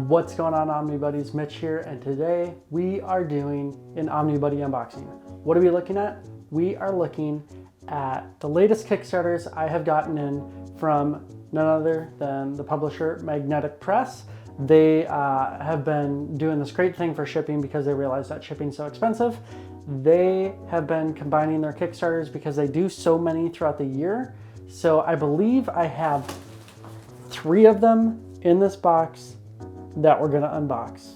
What's going on, Omnibuddies? Mitch here, and today we are doing an Omnibuddy unboxing. What are we looking at? We are looking at the latest Kickstarters I have gotten in from none other than the publisher Magnetic Press. They have been doing this great thing for shipping because they realize that shipping's so expensive. They have been combining their Kickstarters because they do so many throughout the year. So I believe I have 3 of them in this box that we're gonna unbox.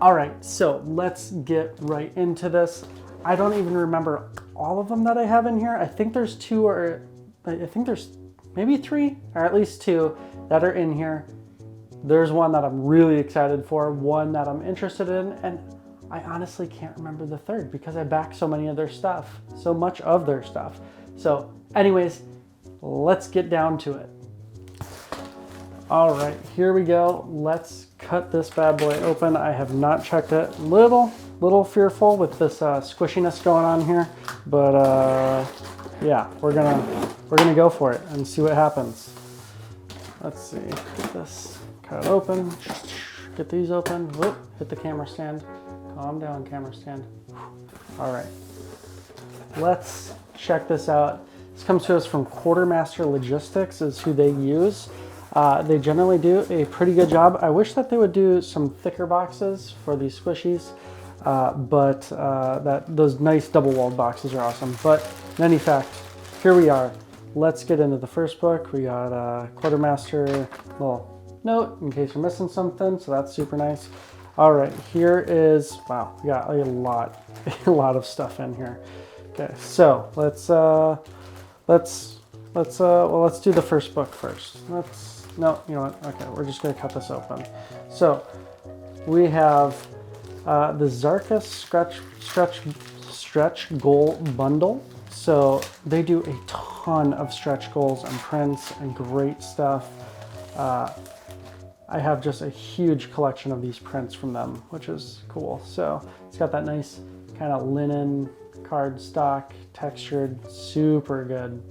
All right, so let's get right into this. I don't even remember all of them that I have in here. I think there's 2, or I think there's maybe 3, or at least 2 that are in here. There's one that I'm really excited for, one that I'm interested in, and I honestly can't remember the third because I back so much of their stuff. So anyways, let's get down to it. All right, here we go. Let's cut this bad boy open. I have not checked it. Little fearful with this squishiness going on here, but yeah, we're gonna go for it and see what happens. Let's see, get this cut open, get these open. Whoop, hit the camera stand. Calm down, camera stand. All right, let's check this out. This comes to us from Quartermaster Logistics is who they use. They generally do a pretty good job. I wish that they would do some thicker boxes for these squishies, but those nice double-walled boxes are awesome. But in any fact, here we are. Let's get into the first book. We got Quartermaster little note in case you're missing something, so that's super nice. All right, here is, wow, we got a lot of stuff in here. Okay, so let's do the first book first. No, you know what? Okay, we're just gonna cut this open. So we have the Zarkus stretch goal bundle. So they do a ton of stretch goals and prints and great stuff. I have just a huge collection of these prints from them, which is cool. So it's got that nice kind of linen cardstock, textured, super good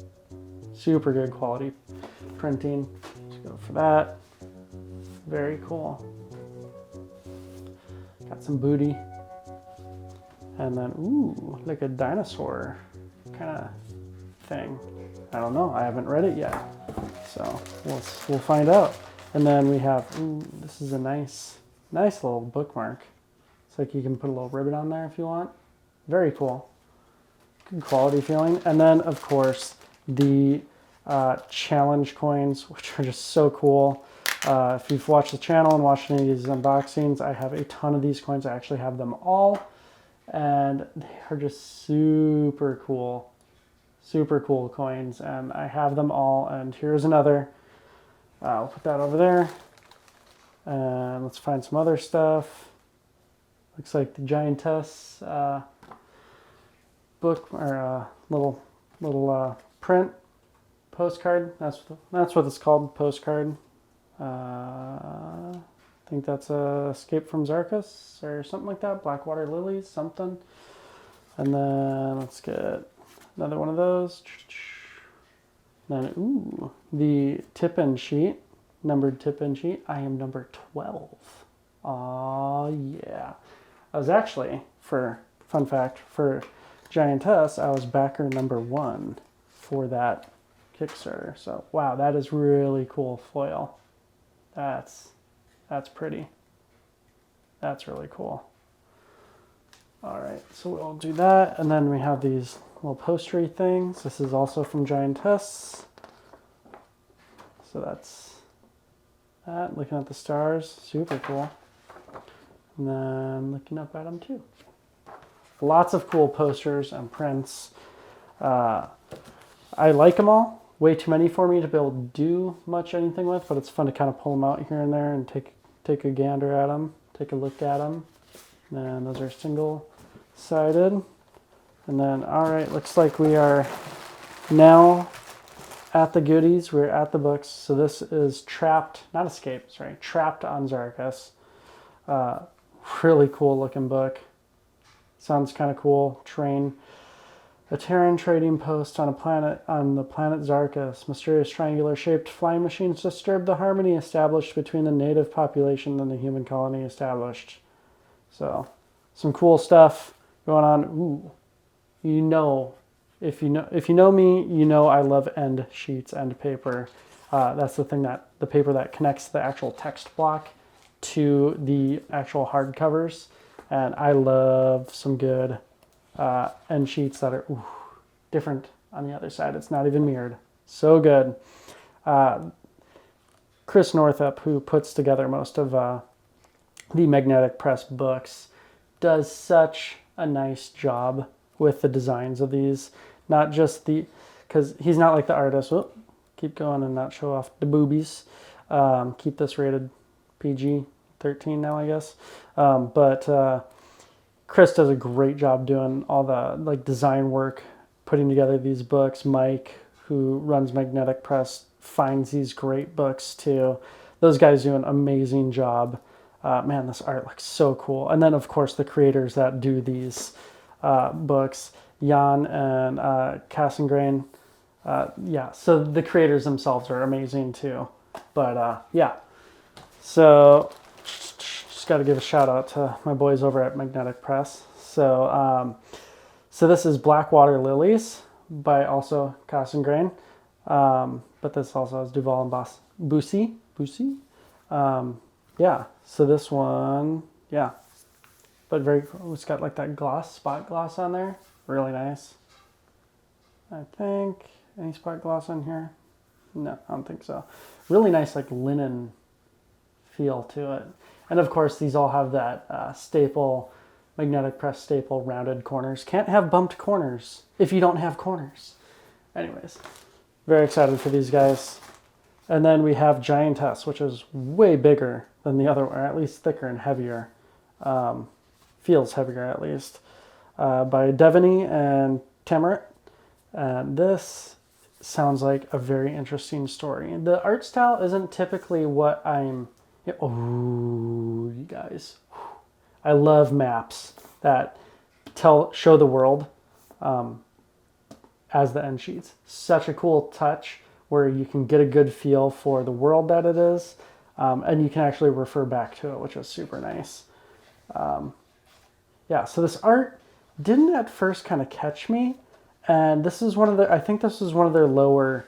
quality printing. Let's go for that. Very cool. Got some booty. And then, ooh, like a dinosaur kind of thing. I don't know, I haven't read it yet. So we'll find out. And then we have, ooh, this is a nice little bookmark. It's like you can put a little ribbon on there if you want. Very cool. Good quality feeling. And then, of course, the challenge coins, which are just so cool. If you've watched the channel and watched any of these unboxings, I have a ton of these coins. I actually have them all. And they are just super cool coins. And I have them all. And here's another. I'll put that over there, and let's find some other stuff. Looks like the Giantess book, or little print postcard. That's what it's called, postcard. I think that's Escape from Zarkus or something like that. Blackwater Lilies, something. And then let's get another one of those. Then, ooh, the tip-in sheet, numbered tip-in sheet. I am number 12. Oh yeah. I was actually, fun fact, for Giantess, I was backer number 1 for that Kickstarter. So, wow, that is really cool foil. That's pretty. That's really cool. All right, so we'll do that. And then we have these little postery things. This is also from Giantess. So that's that. Looking at the stars, super cool. And then looking up at them too. Lots of cool posters and prints. I like them all. Way too many for me to be able to do much anything with, but it's fun to kind of pull them out here and there and take a gander at them, take a look at them. And those are single-sided. And then, all right, looks like we are now at the goodies. We're at the books. So this is Trapped, not Escape, sorry, Trapped on Zarkus. Really cool looking book. Sounds kind of cool. Train. A Terran trading post on the planet Zarkus. Mysterious triangular-shaped flying machines disturb the harmony established between the native population and the human colony established. So, some cool stuff going on. Ooh, if you know me, you know I love end sheets, end paper. That's the paper that connects the actual text block to the actual hardcovers, and I love some good end sheets that are different on the other side. It's not even mirrored. So good. Chris Northup, who puts together most of the Magnetic Press books, does such a nice job with the designs of these. Not just because he's not like the artist. Whoop, keep going and not show off the boobies. Keep this rated PG-13 now, I guess. But Chris does a great job doing all the design work, putting together these books. Mike, who runs Magnetic Press, finds these great books too. Those guys do an amazing job. Man, this art looks so cool. And then, of course, the creators that do these books, Jan and Cassengrain. Yeah, so the creators themselves are amazing too. But yeah, so just got to give a shout out to my boys over at Magnetic Press. So this is Blackwater Lilies by also Cassengrain. But this also has Duval and Bussy. Yeah, so this one, yeah. But very cool. It's got like that spot gloss on there. Really nice. I think. Any spot gloss on here? No, I don't think so. Really nice like linen feel to it. And of course these all have that staple, Magnetic Press staple rounded corners. Can't have bumped corners if you don't have corners. Anyways, very excited for these guys. And then we have Giantess, which is way bigger than the other one, or at least thicker and heavier. Feels heavier at least. By Devaney and Tamarit. And this sounds like a very interesting story. The art style isn't typically what I'm... Oh, you guys. I love maps that show the world as the end sheets. Such a cool touch where you can get a good feel for the world that it is, and you can actually refer back to it, which is super nice. Yeah, so this art didn't at first kind of catch me, and this is I think this is one of their lower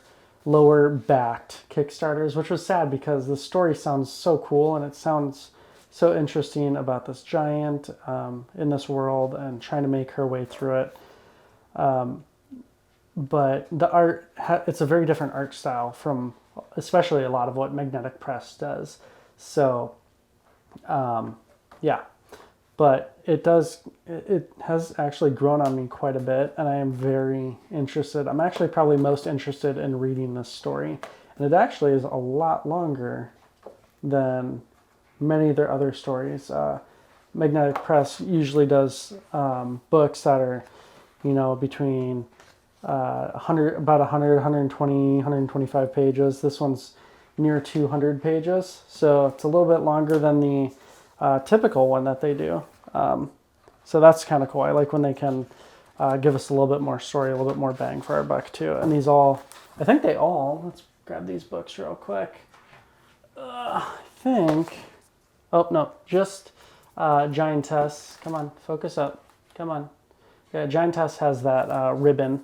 backed Kickstarters, which was sad because the story sounds so cool and it sounds so interesting about this giant in this world and trying to make her way through it. But the art, it's a very different art style from especially a lot of what Magnetic Press does. So, yeah, but it has actually grown on me quite a bit, and I am very interested. I'm actually probably most interested in reading this story, and it actually is a lot longer than many of their other stories. Magnetic Press usually does books that are, between 120, 125 pages. This one's near 200 pages, so it's a little bit longer than the typical one that they do. So that's kind of cool. I like when they can give us a little bit more story, a little bit more bang for our buck too. And these all, I think they all, let's grab these books real quick. I think, oh no, just Giantess. Come on, focus up. Come on. Yeah, Giantess has that ribbon,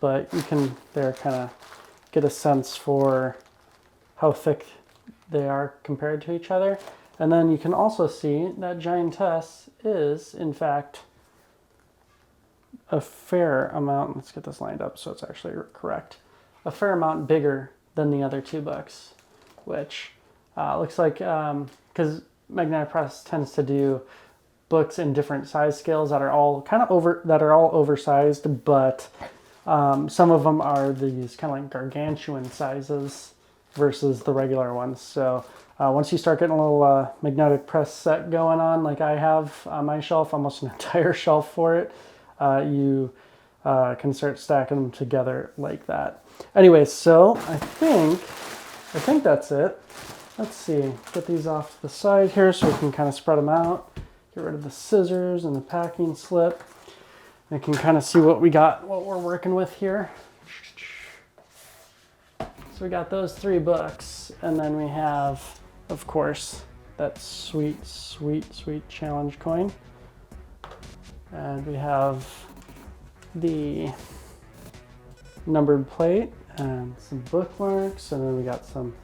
but you can there kind of get a sense for how thick they are compared to each other. And then you can also see that Giantess is, in fact, a fair amount, let's get this lined up so it's actually correct, a fair amount bigger than the other two books, which looks like, because Magnetic Press tends to do books in different size scales that are all oversized, but some of them are these kind of like gargantuan sizes versus the regular ones. So once you start getting a little Magnetic Press set going on, like I have on my shelf, almost an entire shelf for it, you can start stacking them together like that. Anyway, so I think that's it. Let's see, get these off to the side here so we can kind of spread them out. get rid of the scissors and the packing slip. I can kind of see what we got, what we're working with here. So we got those 3 books, and then we have, of course, that sweet, sweet, sweet challenge coin. And we have the numbered plate and some bookmarks, and then we got some,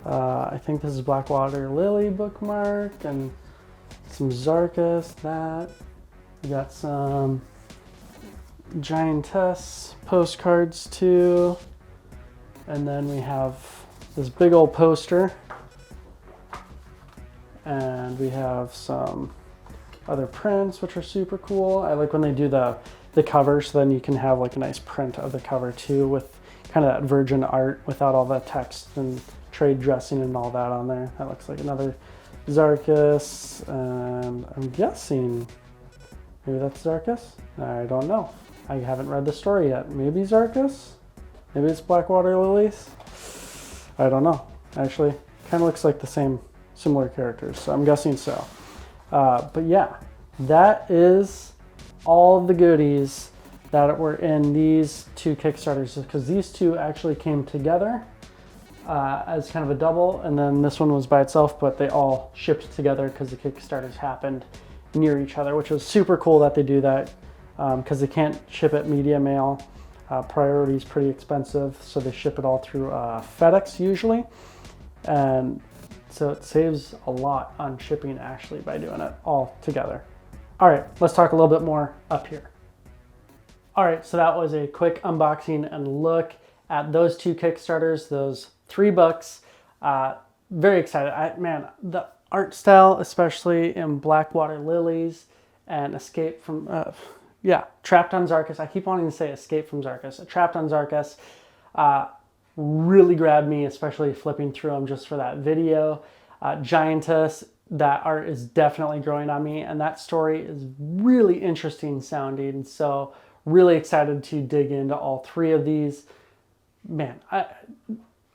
I think this is Blackwater Lily bookmark, and some Zarkus, that. We got some Giantess postcards too. And then we have this big old poster. And we have some other prints, which are super cool. I like when they do the cover, so then you can have like a nice print of the cover too, with kind of that virgin art without all that text and trade dressing and all that on there. That looks like another Zarkus, and I'm guessing maybe that's Zarkus? I don't know. I haven't read the story yet. Maybe Zarkus? Maybe it's Blackwater Lilies? I don't know. Actually, kind of looks like the same, similar characters, so I'm guessing so. But yeah, that is all of the goodies that were in these 2 Kickstarters, because these 2 actually came together as kind of a double, and then this one was by itself, but they all shipped together because the Kickstarters happened near each other, which was super cool that they do that, because they can't ship it media mail. Priority is pretty expensive, so they ship it all through FedEx usually, and so it saves a lot on shipping actually by doing it all together. All right, let's talk a little bit more up here. All right, so that was a quick unboxing and look at those 2 Kickstarters, those 3 books. Very excited. Man, the art style, especially in Blackwater Lilies and Escape from, Trapped on Zarkus. I keep wanting to say Escape from Zarkus. Trapped on Zarkus really grabbed me, especially flipping through them just for that video. Giantess, that art is definitely growing on me, and that story is really interesting sounding. So really excited to dig into all 3 of these. Man,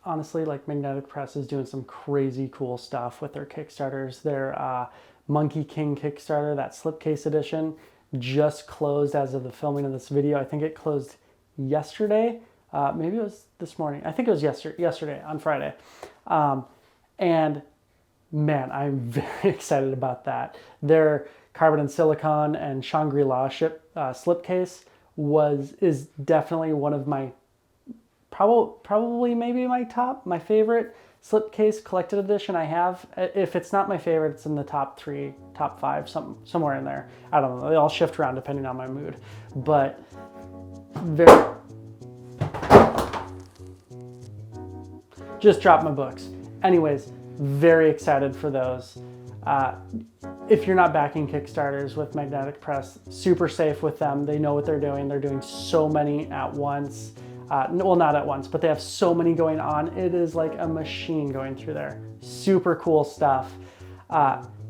honestly, like Magnetic Press is doing some crazy cool stuff with their Kickstarters. Their Monkey King Kickstarter, that slipcase edition, just closed as of the filming of this video. I think it closed yesterday. Maybe it was this morning. I think it was yesterday on Friday. And man, I'm very excited about that. Their carbon and silicon and Shangri-La slipcase is definitely one of my, probably maybe my favorite slipcase collected edition I have. If it's not my favorite, it's in the top 3, top 5, somewhere in there. I don't know. They all shift around depending on my mood. But just dropped my books. Anyways, very excited for those. If you're not backing Kickstarters with Magnetic Press, super safe with them. They know what they're doing. They're doing so many at once. Well, not at once, but they have so many going on. It is like a machine going through there. Super cool stuff.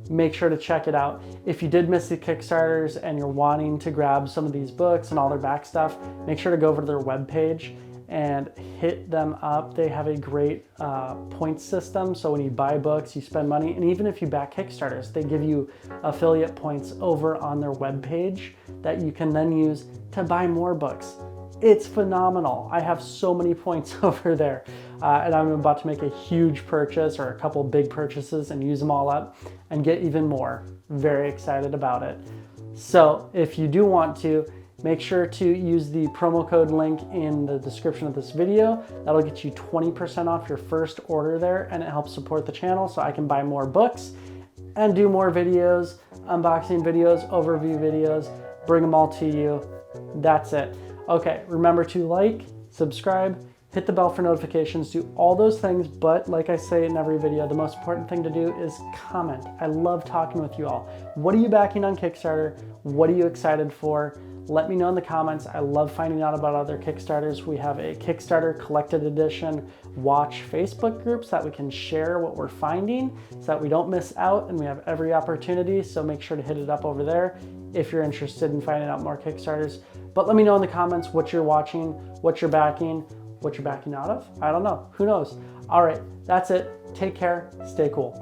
Make sure to check it out. If you did miss the Kickstarters and you're wanting to grab some of these books and all their back stuff, make sure to go over to their webpage and hit them up. They have a great point system. So when you buy books, you spend money. And even if you back Kickstarters, they give you affiliate points over on their webpage that you can then use to buy more books. It's phenomenal. I have so many points over there. And I'm about to make a huge purchase or a couple big purchases and use them all up and get even more. Very excited about it. So if you do want to, make sure to use the promo code link in the description of this video. That'll get you 20% off your first order there, and it helps support the channel so I can buy more books and do more videos, unboxing videos, overview videos, bring them all to you. That's it. Okay, remember to like, subscribe, hit the bell for notifications, do all those things, but like I say in every video, the most important thing to do is comment. I love talking with you all. What are you backing on Kickstarter? What are you excited for? Let me know in the comments. I love finding out about other Kickstarters. We have a Kickstarter collected edition watch Facebook group so that we can share what we're finding so that we don't miss out, and we have every opportunity. So make sure to hit it up over there if you're interested in finding out more Kickstarters. But let me know in the comments what you're watching, what you're backing out of. I don't know. Who knows? All right, that's it. Take care. Stay cool.